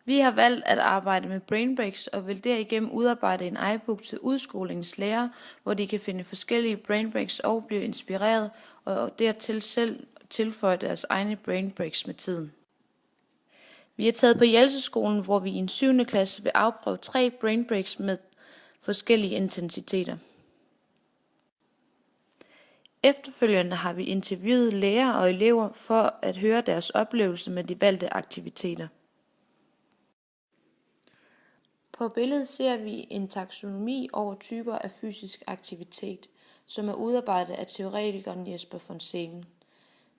Vi har valgt at arbejde med brainbreaks og vil derigennem udarbejde en iBook til udskolingens lærere, hvor de kan finde forskellige brainbreaks og blive inspireret og dertil selv tilføje deres egne brainbreaks med tiden. Vi er taget på Jelseskolen, hvor vi i en 7. klasse vil afprøve 3 brainbreaks med forskellige intensiteter. Efterfølgende har vi interviewet lærere og elever for at høre deres oplevelse med de valgte aktiviteter. På billedet ser vi en taksonomi over typer af fysisk aktivitet, som er udarbejdet af teoretikeren Jesper von Seelen.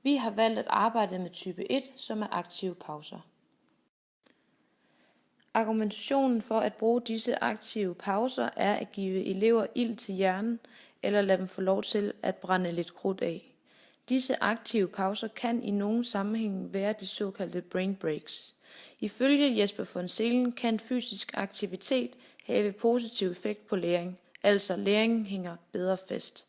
Vi har valgt at arbejde med type 1, som er aktive pauser. Argumentationen for at bruge disse aktive pauser er at give elever ild til hjernen, eller lade dem få lov til at brænde lidt krudt af. Disse aktive pauser kan i nogle sammenhæng være de såkaldte brain breaks. Ifølge Jesper von Seelen kan fysisk aktivitet have positiv effekt på læring, altså læringen hænger bedre fast.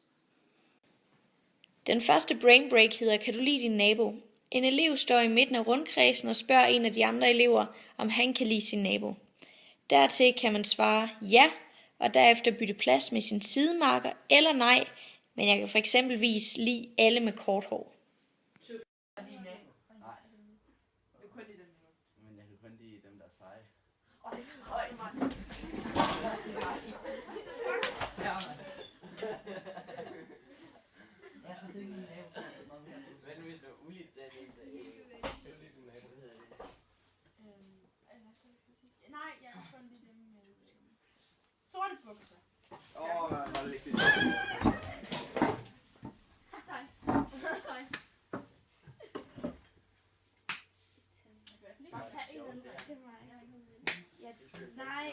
Den første brain break hedder "Kan du lide din nabo?". En elev står i midten af rundkredsen og spørger en af de andre elever, om han kan lide sin nabo. Dertil kan man svare ja, og derefter bytte plads med sin sidemarker, eller nej, men jeg kan for eksempelvis lide alle med kort hår. Men jeg kan kun lide dem, der er seje. Men hvis du er uligt til Nej, jeg kan kun lide dem med sorte bukser. var lidt det. Nej. Nej.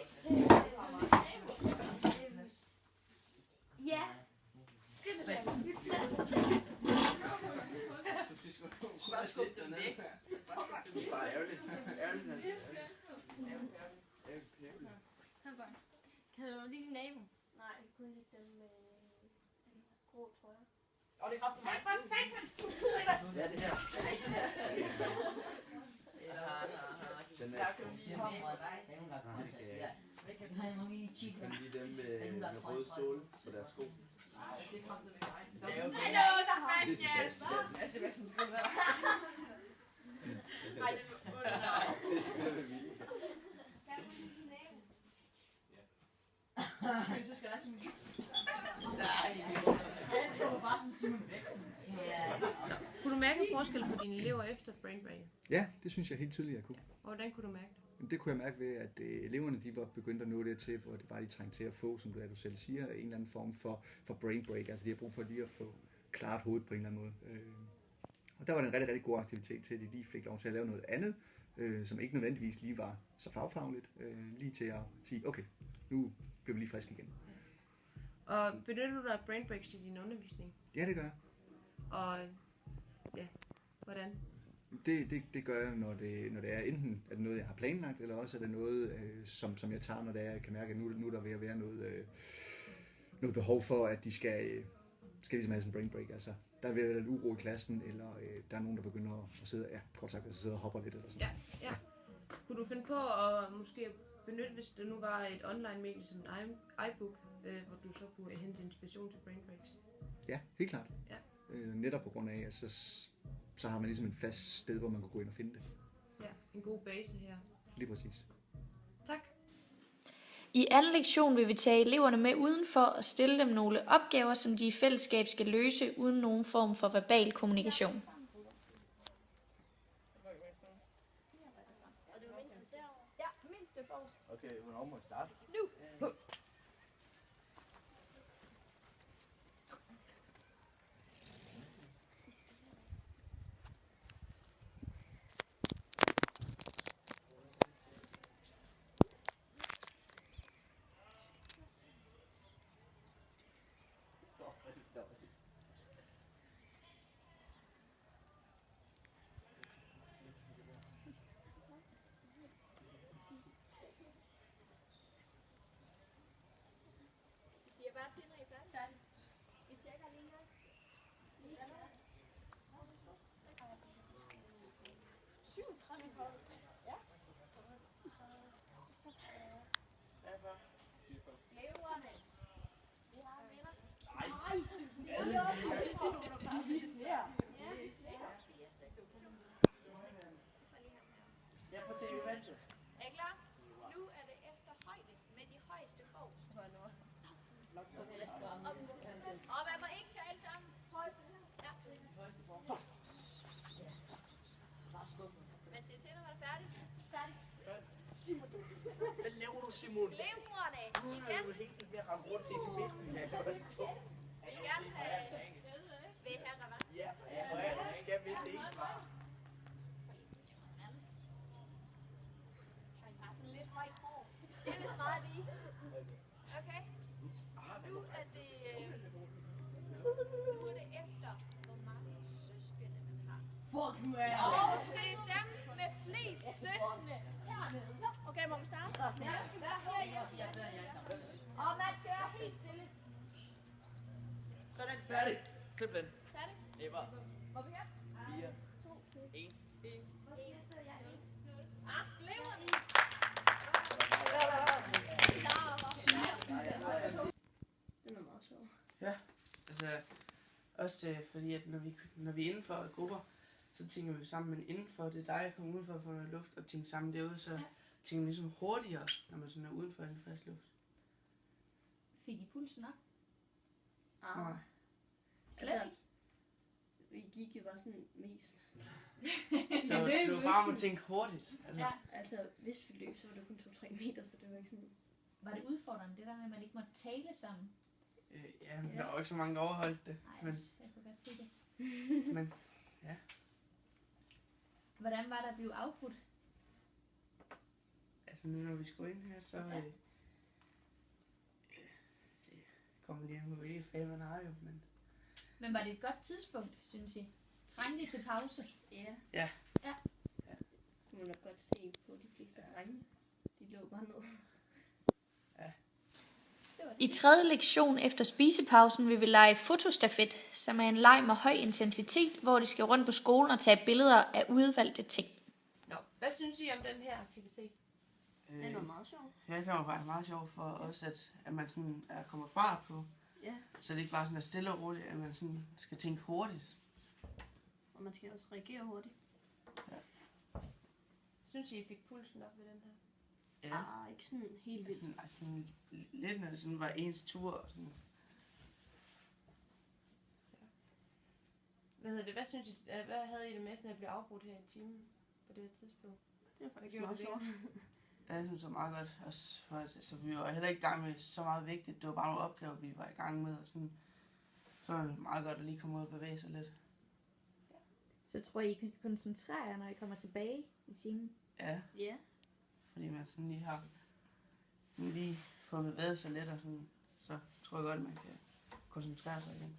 Ja. Skal det være på plads? Du skulle bare skubbe dem væk. Det er bare ærgerligt. Kan du lide din nabo? Nej, jeg kan kun lide dem med grå trøjer. Det er kraftigt mig. For satan! Ja, det her. Den er kan du lige komme og kan lide dem med røde ståle på deres sko. Det er kraftigt med mig. Hallo, der er Bastian! Jeg ser, hvad sådan skriver der. Nej, det Det skal være vildt. kan du lide din nabo? Men så skal der ikke Nej, jeg tror bare sådan Simon væk. Kunne du mærke en forskel på dine elever efter brain break? Ja, det synes jeg helt tydeligt, jeg kunne. Og hvordan kunne du mærke det? Det kunne jeg mærke ved, at eleverne de var begyndt at nå det til, hvor det var, de trængte til at få, som du selv siger, en eller anden form for brain break. Altså de har brug for lige at få klart hovedet på en eller anden måde. Og der var det en rigtig, rigtig god aktivitet til, at de lige fik lov til at lave noget andet, som ikke nødvendigvis lige var så fagfagligt. Lige til at sige, okay, nu bliver vi lige frisk igen. Og benytter du dig af brain breaks i din undervisning? Ja, det gør jeg. Og ja, hvordan? Det gør jeg, når det er enten er det noget, jeg har planlagt, eller også er det noget, som jeg tager, når det er, jeg kan mærke, at nu er der ved at være noget behov for, at de skal ligesom have sådan en brain break. Altså, der er ved at være lidt uro i klassen, eller der er nogen, der begynder at sidde, kort sagt, sidde og hopper lidt eller sådan. Ja. Kunne du finde på at måske benytte, hvis det nu var et online-medie som en iBook, hvor du så kunne hente inspiration til brain breaks? Ja, helt klart. Ja. Netop på grund af, at så har man ligesom en fast sted, hvor man kan gå ind og finde det. Ja, en god base her. Lige præcis. Tak. I anden lektion vil vi tage eleverne med udenfor og stille dem nogle opgaver, som de i fællesskab skal løse uden nogen form for verbal kommunikation. Okay, hvornår må jeg starte? Siger bare til, når I er færdige. Vi tjekker lige her. 37. Ja. Jeg får se, vi vandt det. Er I klar? Nu er det efter højde med de højeste forrest. Og man må ikke tage alle sammen. Højeste. Ja. Men sig til, når man er færdig. Færdig. Hvad laver du, Simon? Lev, brorne. Nu er du helt ved at ramme rundt i midten. Vil I gerne have... Vil I have revanche? Ja, det skal vi ikke bare. Sådan lidt højt hår. Det er vist meget lige. Okay. Nu er det... Nu er det efter, hvor mange søskende man har. Fuck, nu er jeg. Og det er dem med flest søskende. Okay, må vi starte? Ja. Og man skal være helt stille. Sådan, færdig. Simpelthen. Færdig? Never. Må vi høre? 4, 2, 1. Lever den? Den er meget sjov. Ja, altså også fordi, at når vi er inden for grupper, så tænker vi sammen, men indenfor, det er dig, der kommer udenfor for noget luft, og tænker sammen derude, så tænker vi ligesom hurtigere, når man sådan er udenfor i en frisk luft. Fik I pulsen op? Nej. Slet ikke? Vi gik jo bare sådan mest. Det var bare om at tænke hurtigt. Altså. Ja. Altså, hvis vi løb, så var det kun 2-3 meter, så det var ikke sådan... Var det udfordrende, det der med, at man ikke måtte tale sammen? Ja, men der var ikke så mange, der overholdt det. Nej, Men, jeg kunne godt se det. men Hvordan var der at blive afbrudt? altså nu når vi skulle ind her, så det kommer lige an på, hvilke fag man har jo, men Men var det et godt tidspunkt, synes I? Trængte I til pause? Ja. Ja. Ja. Det må nok godt se på de fleste drenge. De lå bare ned. I tredje lektion efter spisepausen vil vi lege fotostafet, som er en leg med høj intensitet, hvor de skal rundt på skolen og tage billeder af udvalgte ting. Nå, hvad synes I om den her aktivitet? Den var meget sjov. ja, det var faktisk meget sjovt for os, at man sådan kommer fart på. Ja, Så det ikke bare sådan er stille og roligt, at man sådan skal tænke hurtigt. og man skal også reagere hurtigt. Synes I fik pulsen op ved den her? Ja. Ikke sådan helt vildt. Sådan lidt når det sådan var ens tur. Og sådan. Hvad synes I, hvad havde I det med, sådan at blive afbrudt her i timen på det her tidspunkt? Det var faktisk gjorde meget det? sjovt. Ja, jeg synes det var meget godt. Også for, altså, vi var heller ikke i gang med så meget vigtigt. Det var bare nogle opgaver, vi var i gang med. Og sådan. Så var det meget godt at lige komme ud og bevæge sig lidt. Så tror jeg, I kan koncentrere jer, når I kommer tilbage i timen. Ja, Ja, fordi man sådan lige har sådan lige fået bevæget sig lidt. Og sådan, så tror jeg godt, at man kan koncentrere sig igen.